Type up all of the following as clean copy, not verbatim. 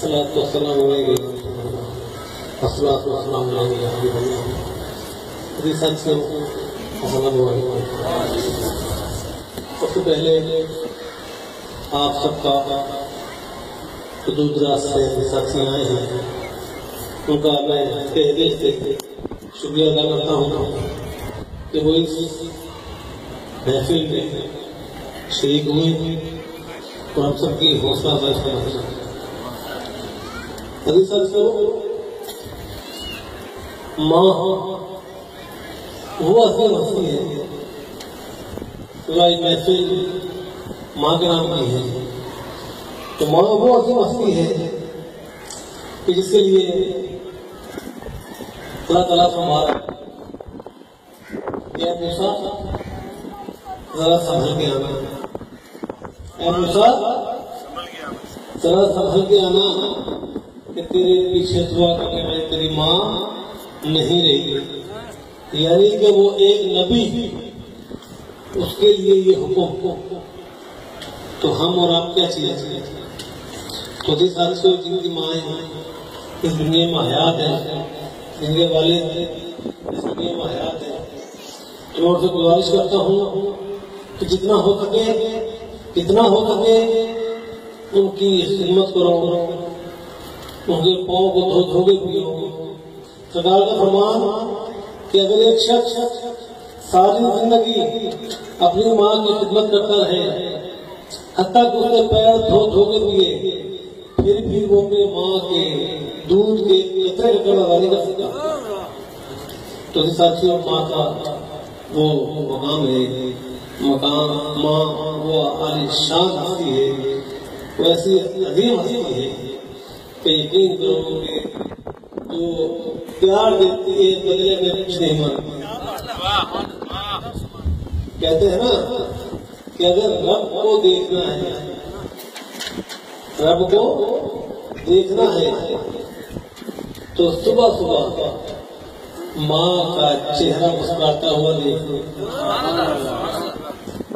الصلاۃ والسلام علیہ الصلاۃ والسلام علیہ حبیب اللہ حدیث سے السلام علیکم۔ سب سے پہلے آپ سب کا حدود دراز سے ساتھی آئے ہیں، ان کا میں تہ دل سے شکریہ ادا کرتا ہوں کہ وہ اس محفل میں شریک ہوئے اور ہم سب کی حوصلہ افزائی کرنا۔ حدیث سے ماں وہ عظیم ہستی ہے، پوری محفل ماں کے نام کی ہے، تو ماں وہ عظیم ہستی ہے کہ جس کے لیے اللہ تعالیٰ فرمایا کہ اے موسیٰ ذرا سنبھل کے آنا، اے موسیٰ ذرا سنبھل کے آنا کہ تیرے پیچھے دعا کرنے والی تیری ماں نہیں رہی، یعنی کہ وہ ایک نبی، اس کے لیے یہ حکم، تو ہم اور آپ کیا چاہیے؟ تو جس حد سے جن کی مائیں اس دنیا میں حیات ہے، جن کے والد اس دنیا میں حیات ہے، تو اور سے گزارش کرتا ہوں کہ جتنا ہو سکے ان کی خدمت کرو، ان کے پاؤں کو دھو کے پیو۔ سرکار کا فرمان کہ اگر ایک شخص ساری زندگی اپنی ماں کی خدمت کرتا رہے، حتیٰ کہ اس کے پیر دھو کے پیے، پھر بھی وہ اپنے ماں کے دودھ کے قطرے کا قدر ادا نہیں کر سکتا۔ تو اس ساتھی اور ماں کا وہ مقام ہے، ماں وہ عالی شان ہستی ہے، وہ ایسی عظیم ہستی ہے کہ یقین کرو کہ جو پیار دیتی ہے بدلے میں کچھ نہیں مانگتی۔ کہتے ہیں نا کہ اگر رب کو دیکھنا ہے تو صبح ماں کا چہرہ مسکراتا ہوا دیکھو۔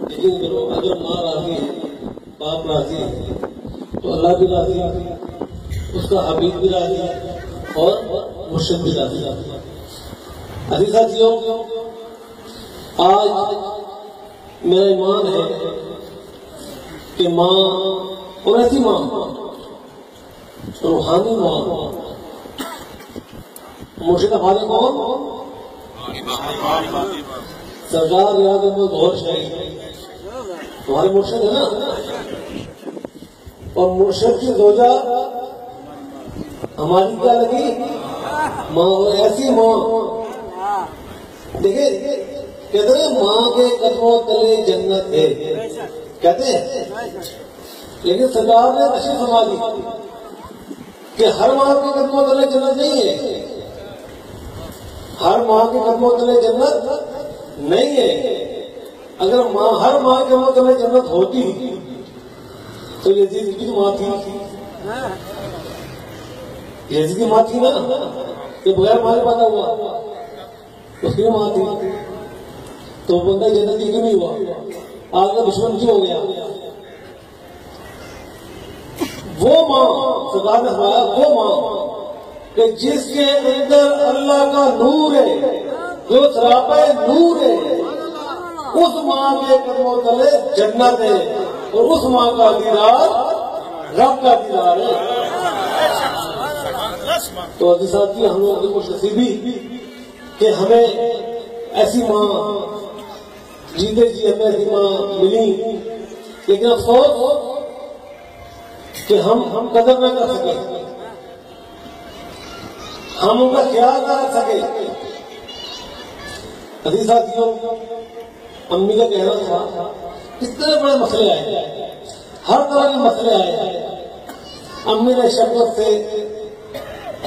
یقین کرو اگر ماں راضی ہے، باپ راضی ہے، تو اللہ بھی راضی ہے، اس کا حبیب بھی راضی ہے اور مرشد بھی راضی ہے۔ عزیز ساتھیوں، آج میرا ایمان ہے کہ ماں اور ایسی ماں، روحانی ماں، مرشد ہمارے کون؟ سردار ریاض احمد غور شاہی ہمارے مرشد ہے نا، اور مرشد کی زوجہ ہماری کیا لگی؟ ماں، اور ایسی ماں دیکھیں، کہتے ہیں ماں کے قدموں تلے جنت ہے، کہتے ہیں، لیکن سرکار نے تشریف فرما دی کہ ہر ماں کے قدموں تلے جنت نہیں ہے، ہر ماں کے قدموں تلے جنت نہیں ہے۔ اگر ہر ماں کے قدموں تلے جنت ہوتی تو یزید کی ماں تھی، یزید کی ماں تھی نا، کہ بغیر ماں کے پیدا ہوا، اس کی ماں تھی، تو بندہ جنتی کیوں نہیں ہوا؟ آج کا دشمن کیوں ہو گیا؟ وہ ماں، سرکار نے فرمایا وہ ماں کہ جس کے اندر اللہ کا نور ہے، جو سراپا نور ہے، اس ماں کے قدموں تلے جنت ہے، اور اس ماں کا دیدار رب کا دیدار ہے۔ تو عزیز ساتھی، ہم لوگ کی خوش نصیبی کہ ہمیں ایسی ماں جیتے جی ہمیں ایسی ماں ملی، لیکن افسوس کہ ہم قدر نہ کر سکے، ہم ان کا خیال نہ رکھ سکے۔ عزیز ساتھیوں، امی کا کہنا تھا کتنے بڑے مسئلے آئے، ہر طرح کے مسئلے آئے، امی نے شفقت سے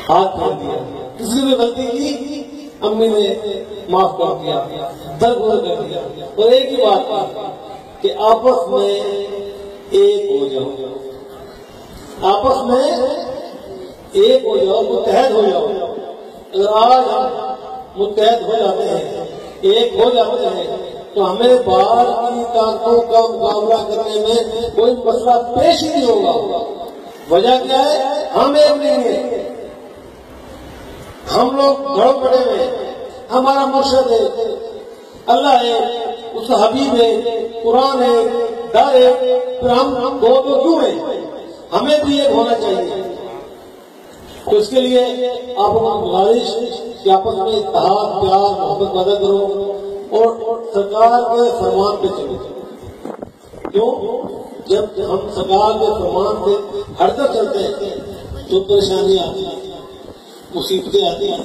ہاتھ پھیر دیا، کسی نے غلطی کی امی نے معاف کر دیا، درگزر کر دیا، اور ایک ہی بات تھی کہ آپس میں ایک ہو جاؤ، آپس میں ایک ہو جاؤ، متحد ہو جاؤ۔ اگر آج ہم متحد ہو جاتے ہیں، ایک ہو جاتے ہیں، تو ہمیں باہر کی طاقتوں کا مقابلہ کرنے میں کوئی مسئلہ پیش ہی نہیں ہوگا۔ وجہ کیا ہے؟ ہم ایک نہیں ہیں، ہم لوگ گھڑوں پڑے ہوئے، ہمارا مرشد ہے، اللہ ہے، اس کا حبیب ہے، قرآن ہے، ڈر ہے، پھر ہم دو تو کیوں ہیں؟ ہمیں بھی ایک ہونا چاہیے۔ تو اس کے لیے آپ کو گزارش کہ آپس میں اتحاد، پیار، محبت پیدا کرو اور سرکار کے فرمان پہ چلو۔ کیوں؟ جب ہم سرکار کے فرمان سے ہٹ کر چلتے ہیں تو پریشانیاں آتی ہیں، مصیبتیں آتی ہیں،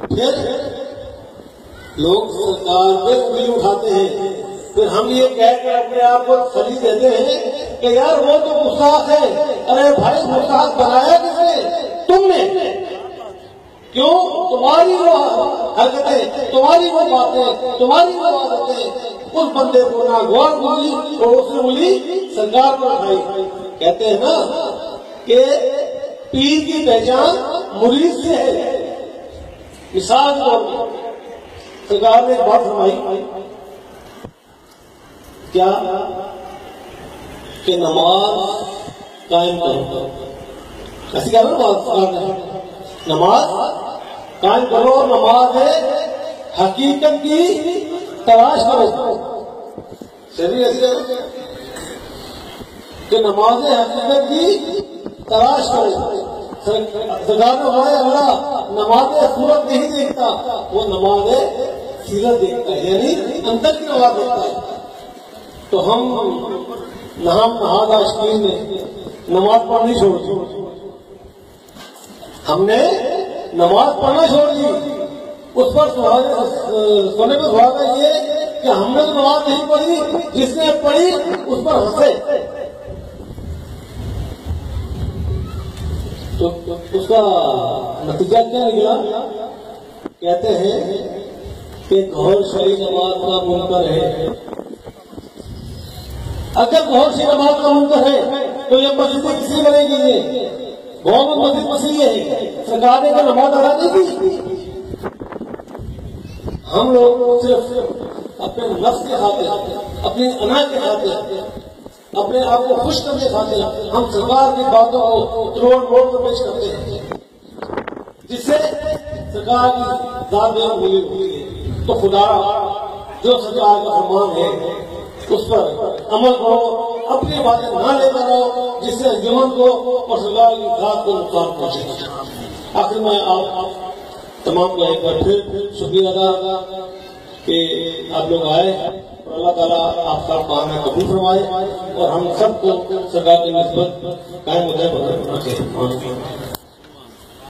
پھر لوگ سرکار پہ انگلی اٹھاتے ہیں، پھر ہم یہ کہہ کر اپنے آپ کو تسلی دیتے ہیں کہ یار وہ تو گستاخ ہے۔ ارے بھائی گستاخ بنایا کس نے؟ تم نے۔ کیوں؟ تمہاری وہ حرکتیں، تمہاری وہ باتیں، تمہاری وہ عادتیں اس بندے کو ناگوار بولی اور اس نے بولی سرکار پر اٹھائی۔ کہتے ہیں نا کہ پیر کی پہچان مرید سے ہے۔ مثال کے طور پر سرکار نے ایک بات فرمائی، کیا کہ نماز قائم کرو۔ ایسی کیا بات؟ نماز قائم کرو، نماز ہے حقیقت کی تلاش کرو۔ صحیح ایسے کہ نماز حقیقت کی تلاش کرو۔ سرکار نے فرمایا اللہ نماز صورت نہیں دیکھتا، وہ نماز سیرت دیکھتا ہے، یعنی اندر کی نماز دیکھتا ہے۔ تو ہم نہاد عاشقین نے نماز پڑھنی چھوڑ دی، ہم نے نماز پڑھنا چھوڑ دی۔ اس پر سونے پہ سوال ہے یہ کہ ہم نے تو نماز نہیں پڑھی، جس نے پڑھی اس پر ہنسے۔ تو اس کا نتیجہ کیا نکلا؟ کہتے ہیں کہ گھر شری نماز کا منکر ہے۔ اگر گھر شری نماز کا منکر ہے تو یہ مسجد کس لیے بنے گی؟ گورنمنٹ مسجد مسئلہ ہے، سرکار نے تو نماز ادا نہیں کی۔ ہم لوگ صرف اپنے نفس کے خاطر، اپنی انا کے خاطر، اپنے آپ کو خوش کرنے خاطر ہم سرکار کی باتوں کو توڑ موڑ کر پیش کرتے ہیں، جس سے سرکار کی ذات میں بولی ہوئی ہے۔ تو خدا جو سرکار کا فرمان ہے اس پر عمل کرو، اپنی باتیں نہ لے کر رہو جس سے انجمن کو اور سرکار کی ذات کو نقصان پہنچے۔ آخر میں آپ تمام کو ایک بار پھر شکریہ ادا کہ آپ لوگ آئے اور اللہ تعالیٰ آپ کا کام قبول فرمائے اور ہم سب کو سرکار کی نسبت قائم ہوتے رکھے۔